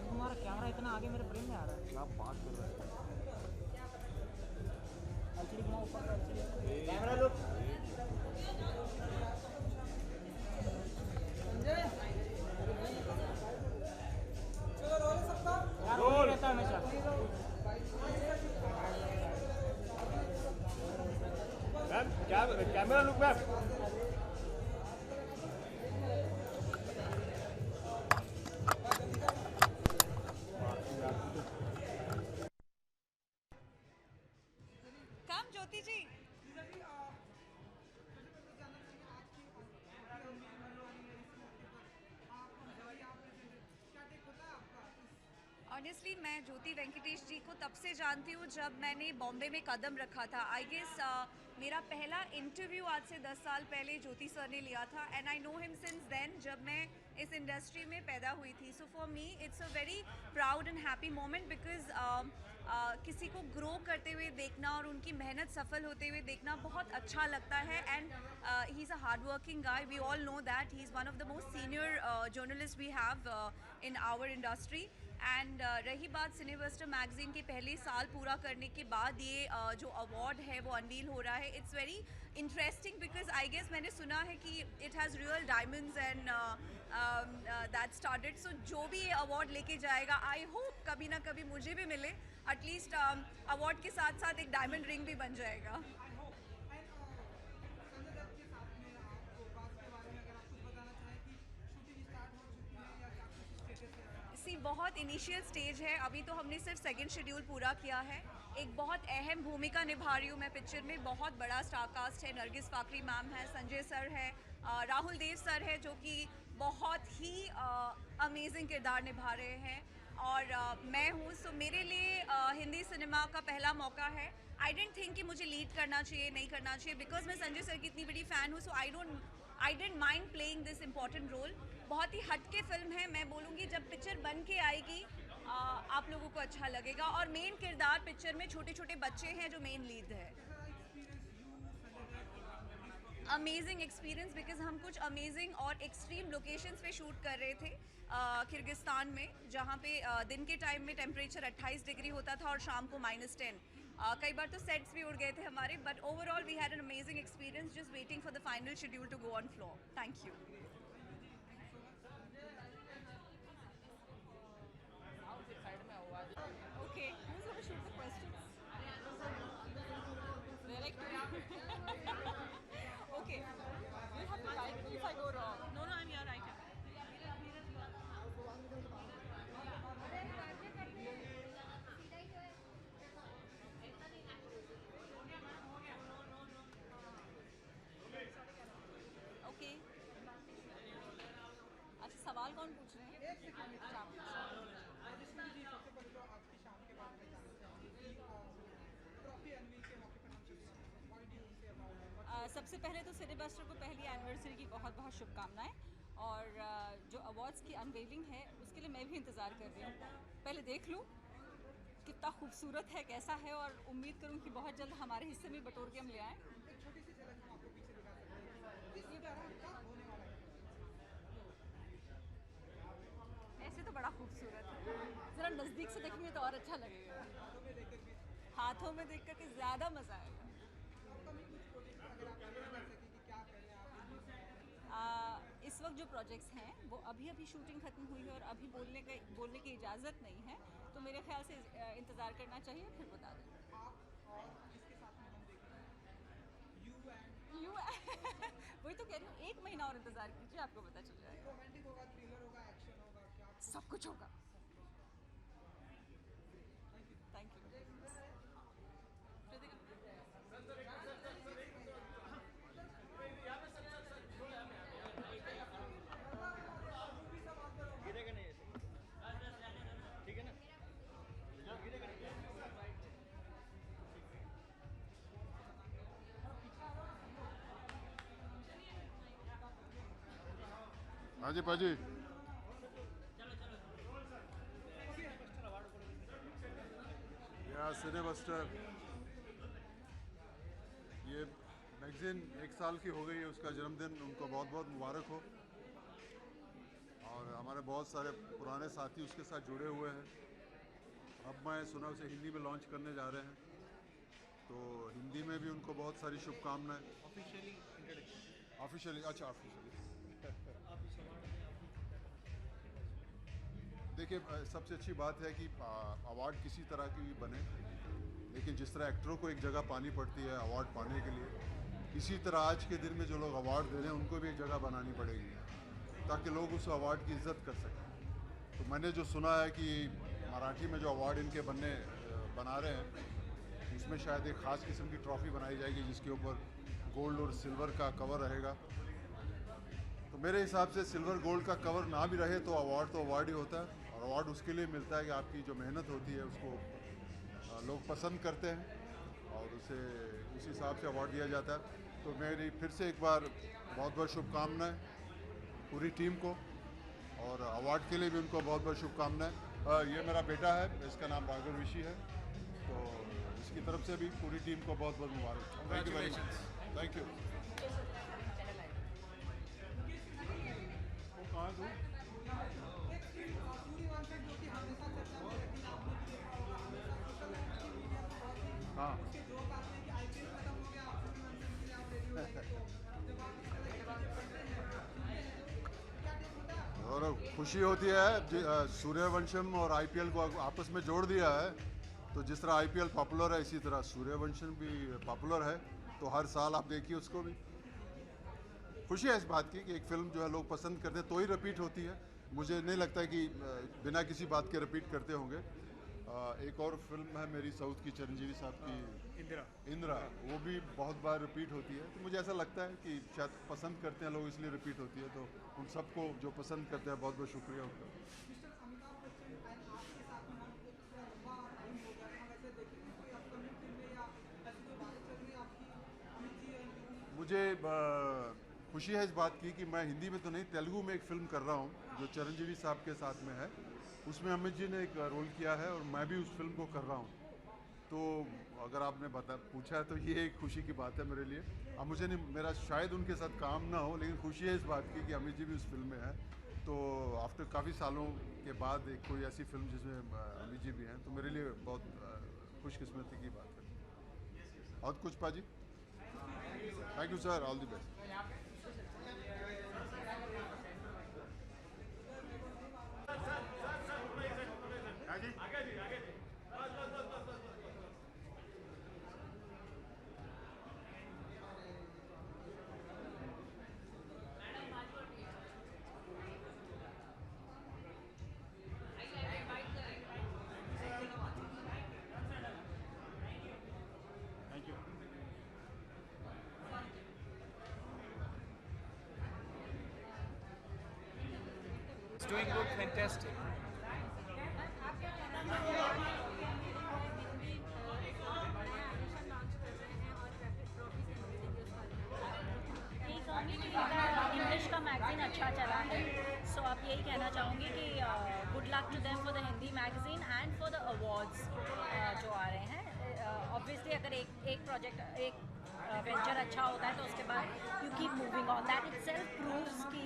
तुम्हारा कैमरा इतना आगे मेरे फ्रेम में आ रहा है। क्या बात कर रहा है? एलसीडी घुमाओ ऊपर को, एलसीडी कैमरा लुक। यार रोल रहता है हमेशा। Ma'am camera look ma'am. Come Jyoti ji. Honestly मैं ज्योति वेंकटेश जी को तब से जानती हूँ जब मैंने बॉम्बे में कदम रखा था। आई गेस मेरा पहला इंटरव्यू आज से 10 साल पहले ज्योति सर ने लिया था and I know him since then, जब मैं इस इंडस्ट्री में पैदा हुई थी। So for me it's a very proud and happy moment because किसी को ग्रो करते हुए देखना और उनकी मेहनत सफल होते हुए देखना बहुत अच्छा लगता है। And he is a hard working guy, we all know that he is one of the most senior journalist we have in our industry. And रही बात सिनेबस्टर मैगजीन के पहले साल पूरा करने के बाद ये जो अवार्ड है वो अनवील हो रहा है, it's very interesting because I guess मैंने सुना है कि it has real diamonds and that started. So जो भी ये अवार्ड लेके जाएगा, आई होप कभी ना कभी मुझे भी मिले, एटलीस्ट अवार्ड के साथ साथ एक डायमंड रिंग भी बन जाएगा। सी बहुत इनिशियल स्टेज है, अभी तो हमने सिर्फ सेकंड शेड्यूल पूरा किया है। एक बहुत अहम भूमिका निभा रही हूँ मैं पिक्चर में। बहुत बड़ा स्टार कास्ट है, नरगिस फाकरी मैम है, संजय सर है, राहुल देव सर है जो कि बहुत ही अमेजिंग किरदार निभा रहे हैं, और मैं हूँ। सो मेरे लिए हिंदी सिनेमा का पहला मौका है। आई डेंट थिंक कि मुझे लीड करना चाहिए, नहीं करना चाहिए, बिकॉज मैं संजय सर की इतनी बड़ी फ़ैन हूँ। So I don't mind playing this important role. बहुत ही हटके फिल्म है, मैं बोलूँगी जब पिक्चर बन के आएगी आप लोगों को अच्छा लगेगा। और मेन किरदार पिक्चर में छोटे छोटे बच्चे हैं जो मेन लीड है। अमेजिंग एक्सपीरियंस बिकॉज हम कुछ अमेजिंग और एक्सट्रीम लोकेशंस पे शूट कर रहे थे किर्गिस्तान में, जहाँ पे दिन के टाइम में टेम्परेचर 28 डिग्री होता था और शाम को -10। कई बार तो सेट्स भी उड़ गए थे हमारे, but overall we had an amazing experience, just waiting for the final schedule to go on floor. Thank you. Okay, who's going to shoot the questions? Director. Okay. You'll have to guide me if I go wrong. No, no, I'm your writer. Okay. अच्छा, सवाल कौन पूछ रहे हैं? अच्छा, आप पूछ रहे हैं। सबसे पहले तो सिनेबस्टर को पहली एनिवर्सरी की बहुत बहुत शुभकामनाएं, और जो अवार्ड्स की अनवेलिंग है उसके लिए मैं भी इंतज़ार कर रही हूँ। पहले देख लूँ कितना खूबसूरत है, कैसा है, और उम्मीद करूँ कि बहुत जल्द हमारे हिस्से में बटोर के हम ले आएँ। ऐसे तो बड़ा खूबसूरत है, ज़रा नज़दीक से देखेंगे तो और अच्छा लगेगा। हाथों में देख कर के ज़्यादा मज़ा आएगा। इस वक्त जो प्रोजेक्ट्स हैं वो अभी शूटिंग ख़त्म हुई है और अभी बोलने की इजाज़त नहीं है, तो मेरे ख्याल से इंतज़ार करना चाहिए, फिर बता दें। यू वही तो कह रही हूँ, 1 महीना और इंतज़ार कीजिए, आपको पता चल जाएगा। सब कुछ होगा। Thank you. हाँ जी पाजी। या सिनेबस्टर, ये मैगज़ीन 1 साल की हो गई है, उसका जन्मदिन, उनको बहुत बहुत मुबारक हो। और हमारे हमारे बहुत सारे पुराने साथी उसके साथ जुड़े हुए हैं। अब मैं सुना उसे हिंदी में लॉन्च करने जा रहे हैं, तो हिंदी में भी उनको बहुत सारी शुभकामनाएं। ऑफिशियली अच्छा ऑफिशियली देखिए, सबसे अच्छी बात है कि अवार्ड किसी तरह की भी बने, लेकिन जिस तरह एक्टरों को एक जगह पानी पड़ती है अवार्ड पाने के लिए, इसी तरह आज के दिन में जो लोग अवार्ड दे रहे हैं उनको भी एक जगह बनानी पड़ेगी ताकि लोग उस अवार्ड की इज्जत कर सकें। तो मैंने जो सुना है कि मराठी में जो अवार्ड इनके बना रहे हैं, उसमें शायद एक ख़ास किस्म की ट्रॉफ़ी बनाई जाएगी जिसके ऊपर गोल्ड और सिल्वर का कवर रहेगा। तो मेरे हिसाब से सिल्वर गोल्ड का कवर ना भी रहे तो अवार्ड ही होता है, और अवार्ड उसके लिए मिलता है कि आपकी जो मेहनत होती है उसको लोग पसंद करते हैं और उसे उस हिसाब से अवार्ड दिया जाता है। तो मेरी फिर से एक बार बहुत बहुत शुभकामनाएं पूरी टीम को, और अवार्ड के लिए भी उनको बहुत बहुत शुभकामनाएं। ये मेरा बेटा है, इसका नाम राघव ऋषि है, तो इसकी तरफ से भी पूरी टीम को बहुत बहुत मुबारक। Thank you very much. Thank you. वो कहाँ दूँ? हाँ और खुशी होती है सूर्यवंशम और आईपीएल को आपस में जोड़ दिया है। तो जिस तरह आईपीएल पॉपुलर है, इसी तरह सूर्यवंशम भी पॉपुलर है, तो हर साल आप देखिए उसको भी। खुशी है इस बात की कि एक फिल्म जो है लोग पसंद करते हैं तो ही रिपीट होती है। मुझे नहीं लगता है कि बिना किसी बात के रिपीट करते होंगे। एक और फिल्म है मेरी साउथ की, चिरंजीवी साहब की, इंदिरा, वो भी बहुत बार रिपीट होती है। तो मुझे ऐसा लगता है कि शायद पसंद करते हैं लोग इसलिए रिपीट होती है। तो उन सबको जो पसंद करते हैं बहुत बहुत शुक्रिया उनका। मुझे खुशी है इस बात की कि मैं हिंदी में तो नहीं, तेलुगु में एक फ़िल्म कर रहा हूँ जो चिरंजीवी साहब के साथ में है। उसमें अमित जी ने एक रोल किया है और मैं भी उस फिल्म को कर रहा हूँ। तो अगर आपने पूछा है तो ये एक खुशी की बात है मेरे लिए। अब मुझे नहीं, मेरा शायद उनके साथ काम ना हो, लेकिन खुशी है इस बात की कि अमित जी भी उस फिल्म में है। तो आफ्टर काफ़ी सालों के बाद एक कोई ऐसी फिल्म जिसमें अमित जी भी हैं, तो मेरे लिए बहुत खुशकिस्मती की बात है। और कुछ पाजी? Thank you sir, all the best. It's doing good, fantastic. English का मैगजीन अच्छा चला है, सो आप यही कहना चाहूँगी कि good luck to them for the Hindi magazine and for the awards जो आ रहे हैं। ऑब्वियसली अगर एक प्रोजेक्ट, एक वेंचर अच्छा होता है तो उसके बाद you keep moving on, that itself proves कि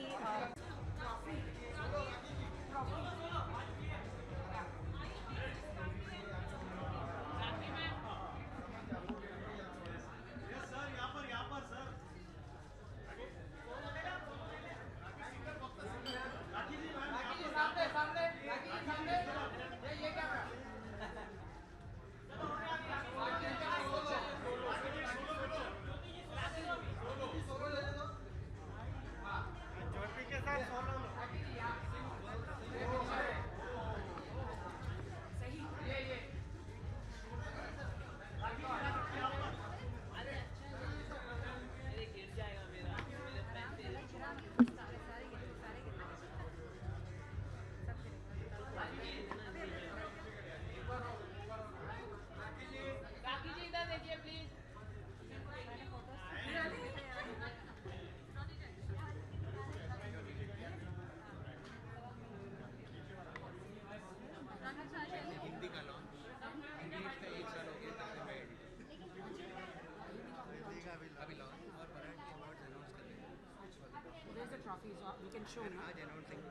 There's a trophy, so we can show now. आज announcing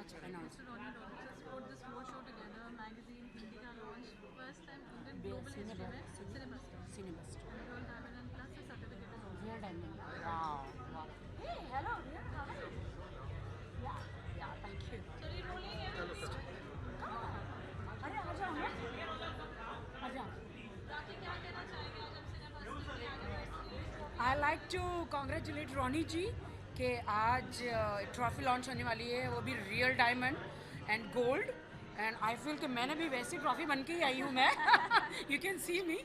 अच्छा announce Mr. Ronnie Rollins has put this whole show together, magazine, Hindi ka launch, first time Indian global history में Cinebuster. Cinebuster. And Real Diamond and plus the certificate is also. Real diamond. Wow. Hey, hello. How are you? Yeah, thank you. Sorry, rolling and अरे आ जाओ ना आ जाओ बाकी क्या कहना चाहेंगे आज हम Cinebuster के आगे I like to congratulate Ronnie ji कि आज ट्रॉफी लॉन्च होने वाली है, वो भी real diamond and gold, and I feel कि मैंने भी वैसी ट्रॉफी बन के ही आई हूँ मैं यू कैन सी मी,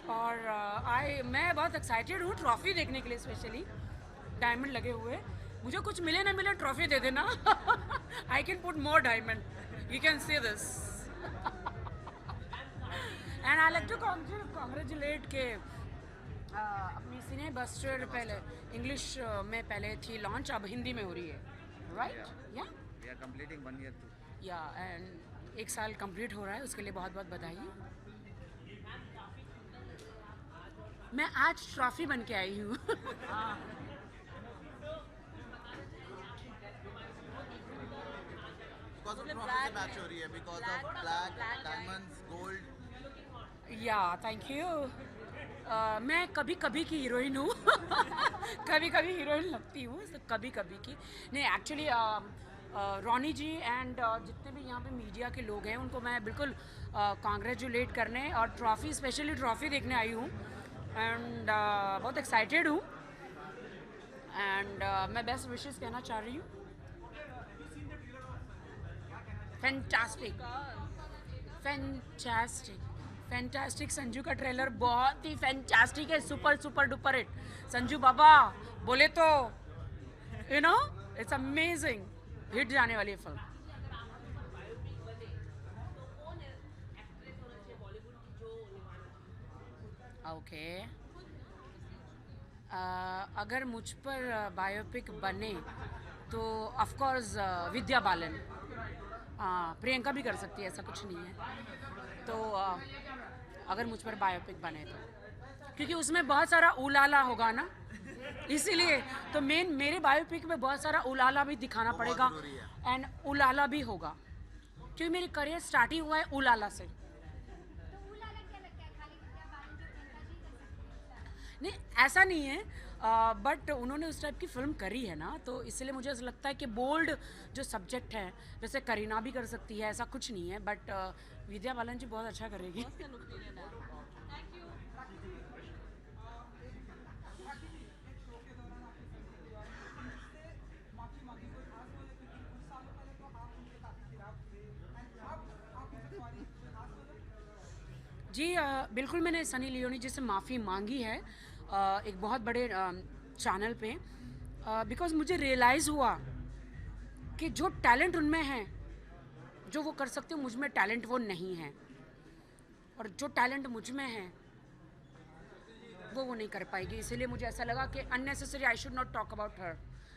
और मैं बहुत एक्साइटेड हूँ ट्रॉफी देखने के लिए, स्पेशली डायमंड लगे हुए। मुझे कुछ मिले ना मिले ट्रॉफी दे देना I can put more diamond, you can see this and I like to congratulate के अपनी सिने बस्टर पहले इंग्लिश में पहले थी लॉन्च, अब हिंदी में हो रही है, राइट? या We are completing 1 year too. या एंड 1 साल कंप्लीट हो रहा है, उसके लिए बहुत बहुत बधाई। मैं आज ट्रॉफी बन के आई हूँ Because of trophy से मैच हो रही है, because of black, diamonds, gold. या थैंक यू। मैं कभी कभी की हीरोइन हूँ कभी कभी हीरोइन लगती हूँ, तो कभी कभी की नहीं। एक्चुअली रॉनी जी एंड जितने भी यहाँ पे मीडिया के लोग हैं उनको मैं बिल्कुल कॉन्ग्रेचुलेट करने और ट्रॉफी, स्पेशली ट्रॉफी देखने आई हूँ, एंड बहुत एक्साइटेड हूँ, एंड मैं बेस्ट विशेस कहना चाह रही हूँ। Fantastic fantastic fantastic. संजू का ट्रेलर बहुत ही फैंटास्टिक है, super super duper hit. Sanju Baba बोले तो you know it's amazing, hit जाने वाली है फिल्म। ओके अगर मुझ पर बायोपिक बने तो ऑफ कोर्स विद्या बालन, प्रियंका भी कर सकती है, ऐसा कुछ नहीं है। तो अगर मुझ पर बायोपिक बने तो, क्योंकि उसमें बहुत सारा उलाला होगा ना, इसीलिए तो मेरे बायोपिक में बहुत सारा उलाला भी दिखाना पड़ेगा, एंड उलाला भी होगा, क्योंकि मेरी करियर स्टार्ट ही हुआ है उलाला से। नहीं ऐसा नहीं है, बट उन्होंने उस टाइप की फिल्म करी है ना, तो इसलिए मुझे ऐसा लगता है कि बोल्ड जो सब्जेक्ट है, जैसे करीना भी कर सकती है, ऐसा कुछ नहीं है, बट विद्या बालन जी बहुत अच्छा करेगी। जी बिल्कुल, मैंने सनी लियोनी जी से माफ़ी मांगी है एक बहुत बड़े चैनल पे, बिकॉज मुझे रियलाइज़ हुआ कि जो टैलेंट उनमें है, जो वो कर सकते हो, मुझ में टैलेंट वो नहीं है, और जो टैलेंट मुझ में है वो नहीं कर पाएगी। इसीलिए मुझे ऐसा लगा कि unnecessary I should not talk about her,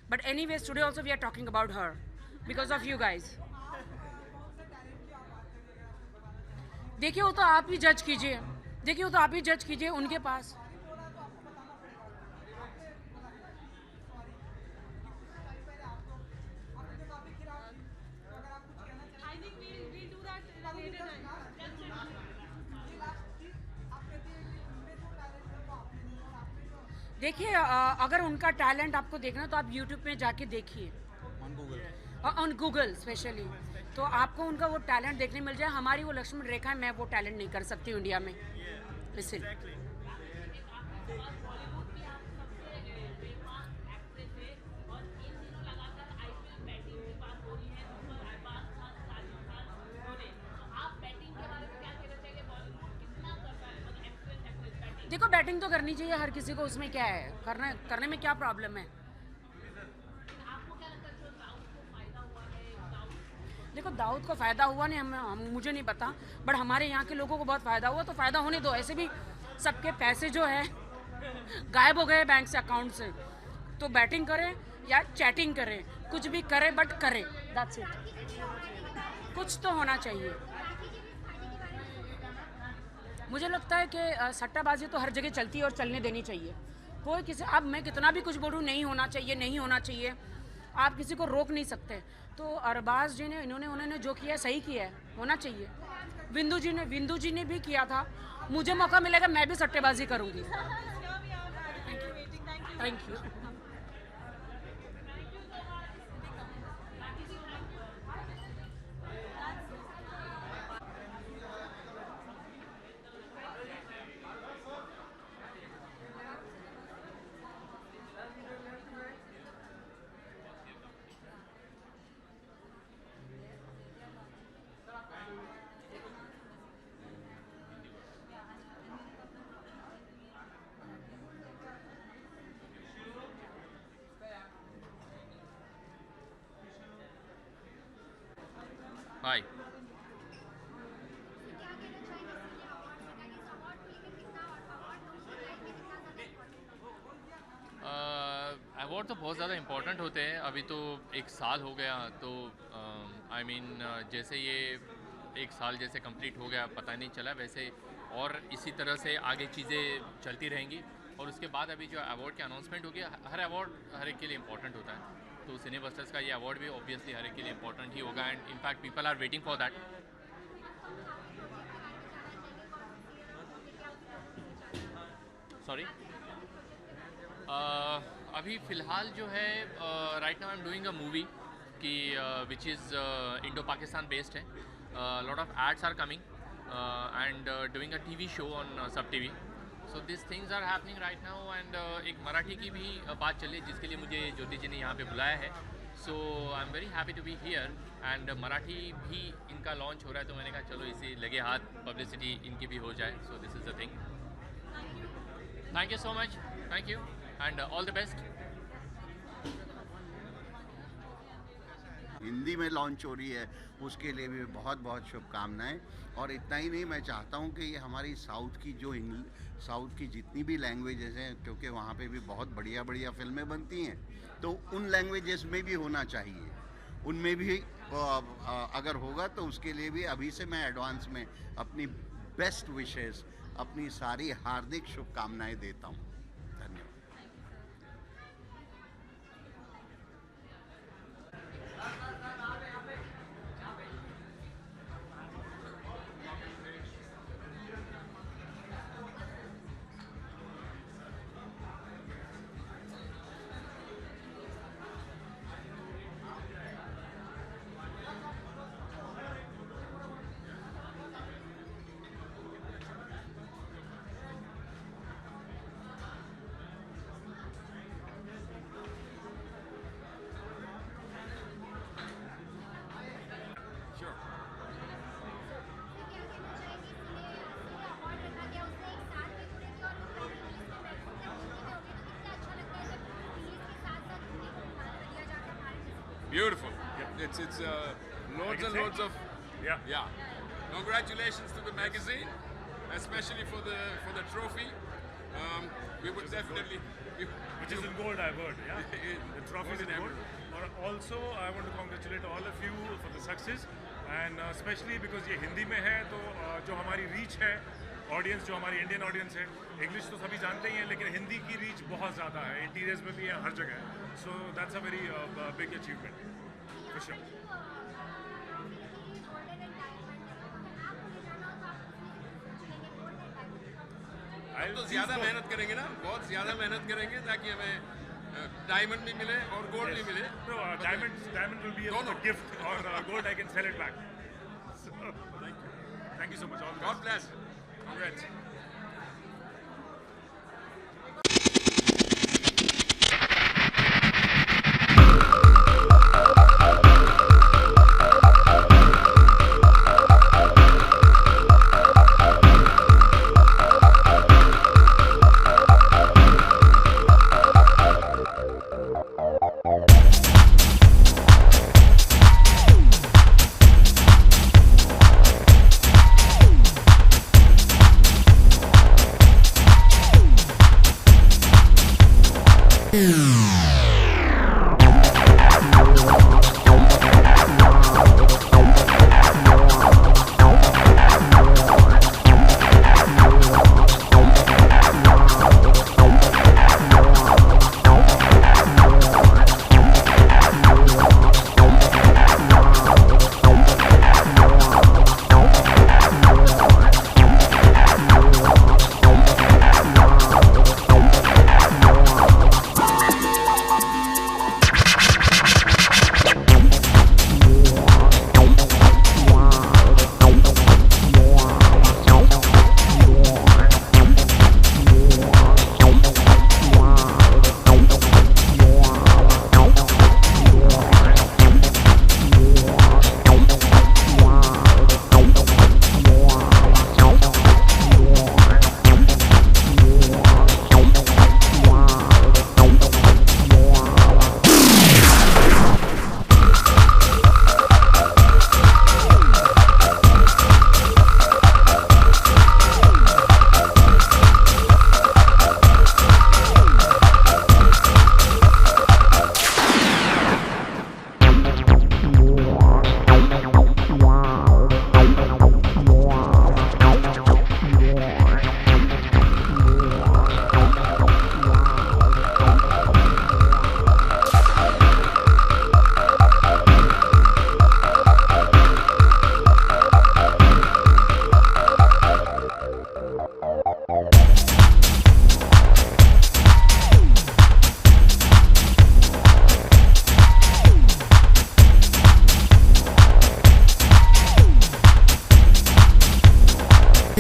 but anyways today also we are talking about her because of you guys. देखिए वो तो आप ही जज कीजिए, देखिए वो तो आप ही जज कीजिए उनके पास। देखिए अगर उनका टैलेंट आपको देखना तो आप YouTube में जाके देखिए, ऑन गूगल स्पेशली, तो आपको उनका वो टैलेंट देखने मिल जाए। हमारी वो लक्ष्मण रेखा है, मैं वो टैलेंट नहीं कर सकती इंडिया में, इसलिए। देखो बैटिंग तो करनी चाहिए हर किसी को, उसमें क्या है, करने में क्या प्रॉब्लम है। देखो दाऊद को फ़ायदा हुआ नहीं, मुझे नहीं पता, बट हमारे यहाँ के लोगों को बहुत फ़ायदा हुआ, तो फ़ायदा होने दो। ऐसे भी सबके पैसे जो है गायब हो गए बैंक से, अकाउंट से, तो बैटिंग करें या चैटिंग करें, कुछ भी करें, बट करें, दैट्स इट। कुछ तो होना चाहिए। मुझे लगता है कि सट्टाबाजी तो हर जगह चलती है और चलने देनी चाहिए। कोई किसी, अब मैं कितना भी कुछ बोलूँ, नहीं होना चाहिए, नहीं होना चाहिए, आप किसी को रोक नहीं सकते। तो अरबाज जी ने उन्होंने जो किया सही किया है, होना चाहिए। विंदु जी ने भी किया था। मुझे मौका मिलेगा मैं भी सट्टेबाजी करूँगी। Thank you. Hi. अवार्ड तो बहुत ज़्यादा इम्पोर्टेंट होते हैं। अभी तो एक साल हो गया, तो आई मीन जैसे ये एक साल जैसे कंप्लीट हो गया पता नहीं चला, वैसे और इसी तरह से आगे चीज़ें चलती रहेंगी। और उसके बाद अभी जो अवार्ड की अनाउंसमेंट होगी, हर अवार्ड हर एक के लिए इम्पोर्टेंट होता है, तो सिनेबस्टर्स का ये अवार्ड भी ऑब्वियसली हर एक के लिए इम्पोर्टेंट ही होगा। And in fact people are waiting for that. Sorry, अभी फ़िलहाल जो है right now I am doing a movie की which is Indo Pakistan based है। Lot of ads are coming and doing a TV show on Sab TV. So this things are happening right now. And एक मराठी की भी बात चली है जिसके लिए मुझे ज्योति जी ने यहाँ पे बुलाया है। So I am very happy to be here. And Marathi भी इनका लॉन्च हो रहा है, तो मैंने कहा चलो इसी लगे हाथ पब्लिसिटी इनकी भी हो जाए। So this is the thing. Thank you so much, thank you and all the best. Hindi में लॉन्च हो रही है, उसके लिए भी बहुत बहुत शुभकामनाएं। और इतना ही नहीं, मैं चाहता हूं कि ये हमारी साउथ की जितनी भी लैंग्वेजेस हैं, क्योंकि वहाँ पे भी बहुत बढ़िया बढ़िया फिल्में बनती हैं, तो उन लैंग्वेजेस में भी होना चाहिए। उनमें भी अगर होगा तो उसके लिए भी अभी से मैं एडवांस में अपनी बेस्ट विशेस, अपनी सारी हार्दिक शुभकामनाएं देता हूँ। धन्यवाद। Beautiful. It's loads and loads of yeah. Congratulations to the magazine, especially for the trophy. We would definitely, which is in gold, I've heard. Yeah, the trophy is in gold. Or also, I want to congratulate all of you for the success, and especially because ये हिंदी में है, तो जो हमारी reach है, audience जो हमारी Indian audience है, इंग्लिश तो सभी जानते ही हैं, लेकिन हिंदी की रीच बहुत ज़्यादा है, इंटीरियर्स में भी है, हर जगह है। So that's a very big achievement for sure. हम तो ज़्यादा मेहनत करेंगे ना, बहुत ज़्यादा मेहनत करेंगे ताकि हमें डायमंड भी मिले और गोल्ड भी मिले। No, diamond will be a gift, or gold I can sell it back. So, thank you so much. All the best. God bless. Congrats.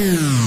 Yeah.